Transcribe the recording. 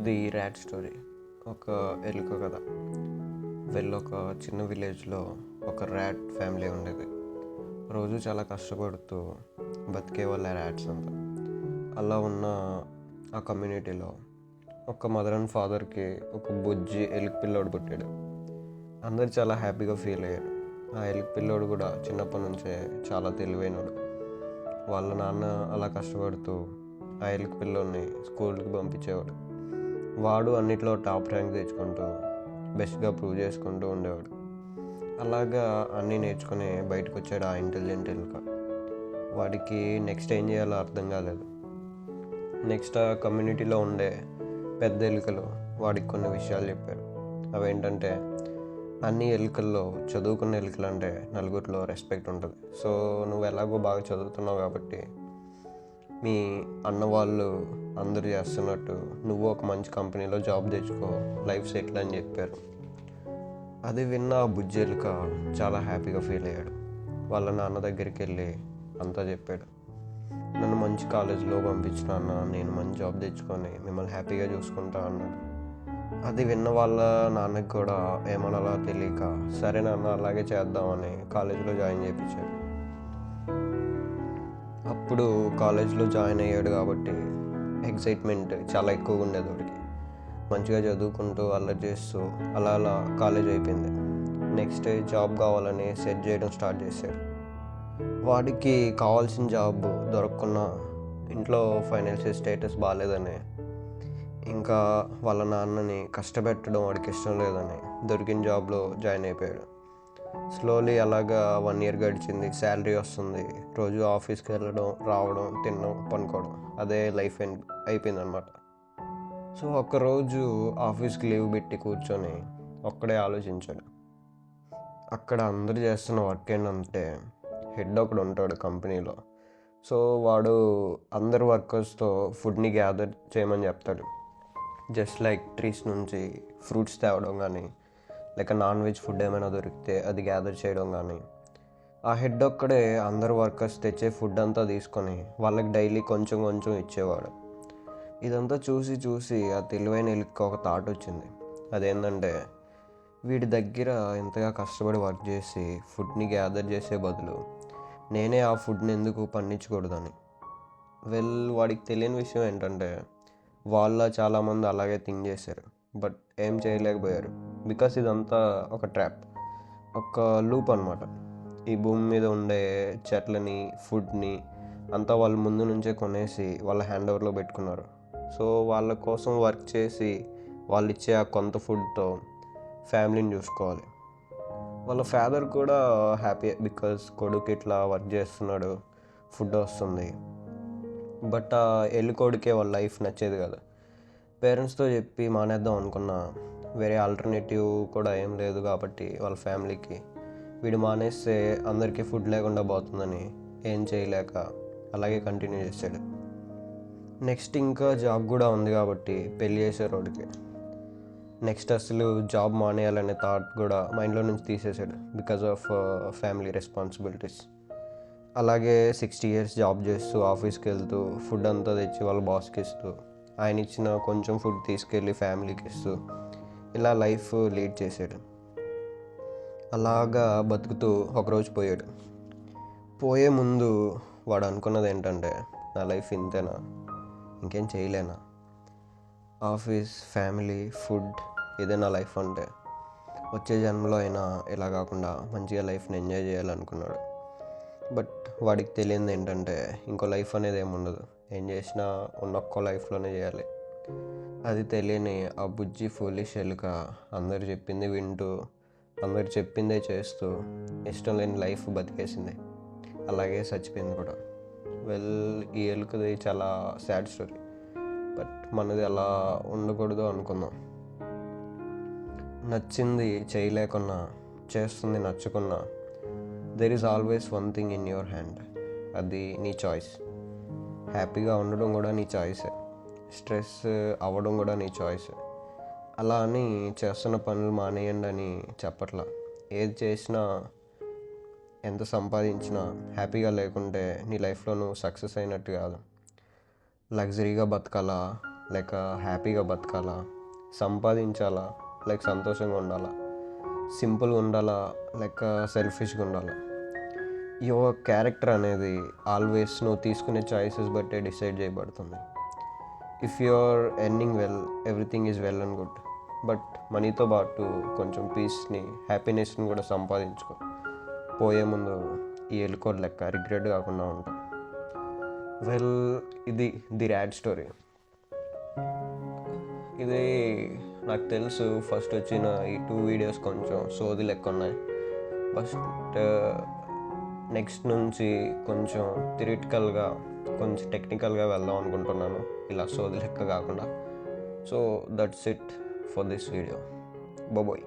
The rat story. ఒక ఎలుక కథ. ఒక చిన్న విలేజ్లో ఒక ర్యాట్ ఫ్యామిలీ ఉండేది. రోజు చాలా కష్టపడుతూ బతికే వాళ్ళ ర్యాట్స్ అంతా. అలా ఉన్న ఆ కమ్యూనిటీలో ఒక మదర్ అండ్ ఫాదర్కి ఒక బుజ్జి ఎలుక పిల్లోడు పుట్టాడు. అందరు చాలా హ్యాపీగా ఫీల్ అయ్యారు. ఆ ఎలుక పిల్లోడు కూడా చిన్నప్పటి నుంచే చాలా తెలివైనడు. వాళ్ళ నాన్న అలా కష్టపడుతూ ఆ ఎలుక పిల్లోడిని స్కూల్కి పంపించేవాడు. వాడు అన్నిట్లో టాప్ ర్యాంక్ తెచ్చుకుంటూ బెస్ట్గా ప్రూవ్ చేసుకుంటూ ఉండేవాడు. అలాగా అన్నీ నేర్చుకుని బయటకు వచ్చాడు ఆ ఇంటెలిజెంట్ ఎలుక. వాడికి నెక్స్ట్ ఏం చేయాలో అర్థం కాలేదు. నెక్స్ట్ ఆ కమ్యూనిటీలో ఉండే పెద్ద ఎలుకలు వాడికి కొన్ని విషయాలు చెప్పారు. అవేంటంటే, అన్ని ఎలుకల్లో చదువుకున్న ఎలుకలు అంటే నలుగురిలో రెస్పెక్ట్ ఉంటుంది. సో నువ్వు ఎలాగో బాగా చదువుతున్నావు కాబట్టి మీ అన్న వాళ్ళు అందరూ చేస్తున్నట్టు నువ్వు ఒక మంచి కంపెనీలో జాబ్ తెచ్చుకో, లైఫ్ సెటిల్ అని చెప్పారు. అది విన్న ఆ బుజ్జి ఎలుక చాలా హ్యాపీగా ఫీల్ అయ్యాడు. వాళ్ళ నాన్న దగ్గరికి వెళ్ళి అంతా చెప్పాడు. నన్ను మంచి కాలేజీలో పంపించిన అన్న, నేను మంచి జాబ్ తెచ్చుకొని మిమ్మల్ని హ్యాపీగా చూసుకుంటా అన్నాడు. అది విన్న వాళ్ళ నాన్నకి కూడా ఏమనాలా తెలియక, సరే నాన్న అలాగే చేద్దామని కాలేజీలో జాయిన్ చేయించాడు. అప్పుడు కాలేజ్లో జాయిన్ అయ్యాడు కాబట్టి ఎక్సైట్మెంట్ చాలా ఎక్కువగా ఉండేది వాడికి. మంచిగా చదువుకుంటూ అల్లరి చేస్తూ అలా అలా కాలేజ్ అయిపోయింది. నెక్స్ట్ జాబ్ కావాలని సెట్ చేయడం స్టార్ట్ చేశాడు. వాడికి కావాల్సిన జాబ్ దొరకకున్నా ఇంట్లో ఫైనాన్షియల్ స్టేటస్ బాగాలేదని, ఇంకా వాళ్ళ నాన్నని కష్టపెట్టడం వాడికి ఇష్టం లేదని దొరికిన జాబ్లో జాయిన్ అయిపోయాడు. స్లోలీ అలాగా 1 year గడిచింది. శాలరీ వస్తుంది. రోజు ఆఫీస్కి వెళ్ళడం, రావడం, తినడం, పనుకోవడం, అదే లైఫ్ అయిపోయిందనమాట. సో ఒక్కరోజు ఆఫీస్కి లీవ్ పెట్టి కూర్చొని ఒక్కడే ఆలోచించాడు. అక్కడ అందరూ చేస్తున్న వర్క్ ఏంటంటే, హెడ్ ఒకడు ఉంటాడు కంపెనీలో. సో వాడు అందరు వర్కర్స్తో ఫుడ్ని గ్యాదర్ చేయమని చెప్తాడు. జస్ట్ లైక్ ట్రీస్ నుంచి ఫ్రూట్స్ తేవడం కానీ, లేక నాన్ వెజ్ ఫుడ్ ఏమైనా దొరికితే అది గ్యాదర్ చేయడం కానీ. ఆ హెడ్ ఒక్కడే అందరు వర్కర్స్ తెచ్చే ఫుడ్ అంతా తీసుకొని వాళ్ళకి డైలీ కొంచెం కొంచెం ఇచ్చేవాడు. ఇదంతా చూసి చూసి ఆ తెలివైన ఎలుక ఒక థాట్ వచ్చింది. అదేంటంటే, వీడి దగ్గర ఎంతగా కష్టపడి వర్క్ చేసి ఫుడ్ని గ్యాదర్ చేసే బదులు నేనే ఆ ఫుడ్ని ఎందుకు పండించకూడదని. వాడికి తెలియని విషయం ఏంటంటే, చాలామంది అలాగే థింక్ చేశారు, బట్ ఏం చేయలేకపోయారు. బికాస్ ఇదంతా ఒక ట్రాప్, ఒక లూప్ అనమాట. ఈ భూమి మీద ఉండే చెట్లని, ఫుడ్ని అంతా వాళ్ళు ముందు నుంచే కొనేసి వాళ్ళ హ్యాండ్ ఓవర్లో పెట్టుకున్నారు. సో వాళ్ళ కోసం వర్క్ చేసి వాళ్ళు ఇచ్చే ఆ కొంత ఫుడ్తో ఫ్యామిలీని చూసుకోవాలి. వాళ్ళ ఫాదర్ కూడా హ్యాపీ, బికాస్ కొడుకు ఇట్లా వర్క్ చేస్తున్నాడు, ఫుడ్ వస్తుంది. బట్ ఆ ఎల్లుకోడికే వాళ్ళ లైఫ్ నచ్చేది కదా. పేరెంట్స్తో చెప్పి మానేద్దాం అనుకున్నా వేరే ఆల్టర్నేటివ్ కూడా ఏం లేదు కాబట్టి వాళ్ళ ఫ్యామిలీకి, వీడు మానేస్తే అందరికీ ఫుడ్ లేకుండా పోతుందని ఏం చేయలేక అలాగే కంటిన్యూ చేశాడు. నెక్స్ట్ ఇంకా జాబ్ కూడా ఉంది కాబట్టి పెళ్ళి చేశారు వాడికి. నెక్స్ట్ అసలు జాబ్ మానేయాలనే థాట్ కూడా మైండ్లో నుంచి తీసేశాడు, బికాజ్ ఆఫ్ ఫ్యామిలీ రెస్పాన్సిబిలిటీస్. అలాగే 60 years జాబ్ చేస్తూ ఆఫీస్కి వెళ్తూ ఫుడ్ అంతా తెచ్చి వాళ్ళ బాస్కి ఇస్తూ, ఆయన ఇచ్చిన కొంచెం ఫుడ్ తీసుకెళ్ళి ఫ్యామిలీకి ఇస్తూ ఇలా లైఫ్ లీడ్ చేశాడు. అలాగా బతుకుతూ ఒకరోజు పోయాడు. పోయే ముందు వాడు అనుకున్నది ఏంటంటే, నా లైఫ్ ఇంతేనా, ఇంకేం చేయలేనా, ఆఫీస్, ఫ్యామిలీ, ఫుడ్ ఇదే నా లైఫ్ అంటే వచ్చే జన్మలో అయినా ఇలా కాకుండా మంచిగా లైఫ్ని ఎంజాయ్ చేయాలనుకున్నాడు. బట్ వాడికి తెలియదు ఏంటంటే, ఇంకో లైఫ్ అనేది ఏముండదు, ఏం చేసినా ఒక్క లైఫ్లోనే చేయాలి. అది తెలియని ఆ బుజ్జి ఫూలిష్ ఎలుక అందరు చెప్పింది వింటూ, అందరు చెప్పిందే చేస్తూ ఇష్టం లేని లైఫ్ బతికేసింది. అలాగే చచ్చిపోయింది కూడా. ఈ ఎలుకది చాలా సాడ్ స్టోరీ, బట్ మనది అలా ఉండకూడదు అనుకుందాం. నచ్చింది చేయలేకున్నా, చేస్తుంది నచ్చకున్నా, there is always one thing in your hand. అది నీ చాయిస్. హ్యాపీగా ఉండడం కూడా నీ చాయిసే, స్ట్రెస్ అవ్వడం కూడా నీ చాయిస్. అలా అని చేస్తున్న పనులు మానేయండి అని చెప్పట్లా. ఏది చేసినా, ఎంత సంపాదించినా హ్యాపీగా లేకుంటే నీ లైఫ్లో నువ్వు సక్సెస్ అయినట్టు కాదు. లగ్జరీగా బతకాలా, లేక హ్యాపీగా బతకాలా, సంపాదించాలా లైక్ సంతోషంగా ఉండాలా, సింపుల్గా ఉండాలా లేక సెల్ఫిష్గా ఉండాలా. యువర్ క్యారెక్టర్ అనేది ఆల్వేస్ నువ్వు తీసుకునే చాయిసెస్ బట్టే డిసైడ్ చేయబడుతుంది. If you are earning well, everything is well and good. But మనీతో పాటు కొంచెం పీస్ని, హ్యాపీనెస్ని కూడా సంపాదించుకో. పోయే ముందు ఈ ఎలుకోడ్ లెక్క రిగ్రెట్ కాకుండా ఉంటాం. వెల్, ఇది ది ర్యాడ్ స్టోరీ. ఇది నాకు తెలుసు ఫస్ట్ వచ్చిన ఈ 2 వీడియోస్ కొంచెం సోది లెక్క ఉన్నాయి. ఫస్ట్ నెక్స్ట్ నుంచి కొంచెం థియరిటికల్గా, కొంచెం టెక్నికల్గా వెళ్దాం అనుకుంటున్నాను, ఇలా సోది లెక్క కాకుండా. So that's it for this video. Bye.